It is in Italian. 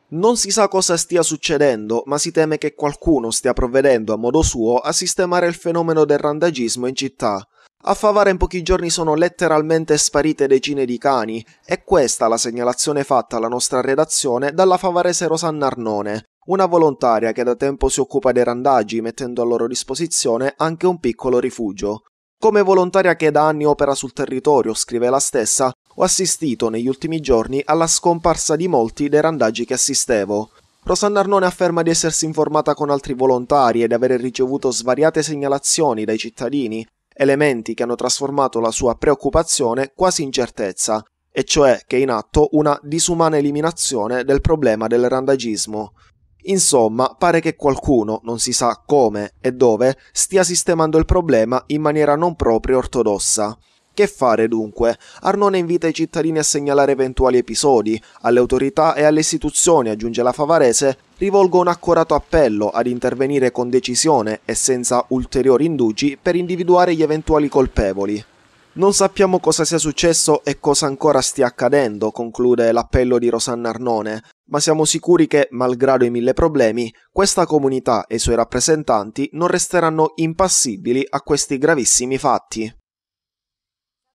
Non si sa cosa stia succedendo, ma si teme che qualcuno stia provvedendo a modo suo a sistemare il fenomeno del randagismo in città. A Favara in pochi giorni sono letteralmente sparite decine di cani, e questa la segnalazione fatta alla nostra redazione dalla favarese Rosanna Arnone, una volontaria che da tempo si occupa dei randagi mettendo a loro disposizione anche un piccolo rifugio. Come volontaria che da anni opera sul territorio, scrive la stessa, ho assistito negli ultimi giorni alla scomparsa di molti dei randagi che assistevo. Rosanna Arnone afferma di essersi informata con altri volontari e di aver ricevuto svariate segnalazioni dai cittadini, elementi che hanno trasformato la sua preoccupazione quasi in certezza, e cioè che è in atto una disumana eliminazione del problema del randagismo. Insomma, pare che qualcuno, non si sa come e dove, stia sistemando il problema in maniera non proprio ortodossa. Che fare dunque? Arnone invita i cittadini a segnalare eventuali episodi. Alle autorità e alle istituzioni, aggiunge la favarese, rivolgo un accorato appello ad intervenire con decisione e senza ulteriori indugi per individuare gli eventuali colpevoli. Non sappiamo cosa sia successo e cosa ancora stia accadendo, conclude l'appello di Rosanna Arnone, ma siamo sicuri che, malgrado i mille problemi, questa comunità e i suoi rappresentanti non resteranno impassibili a questi gravissimi fatti.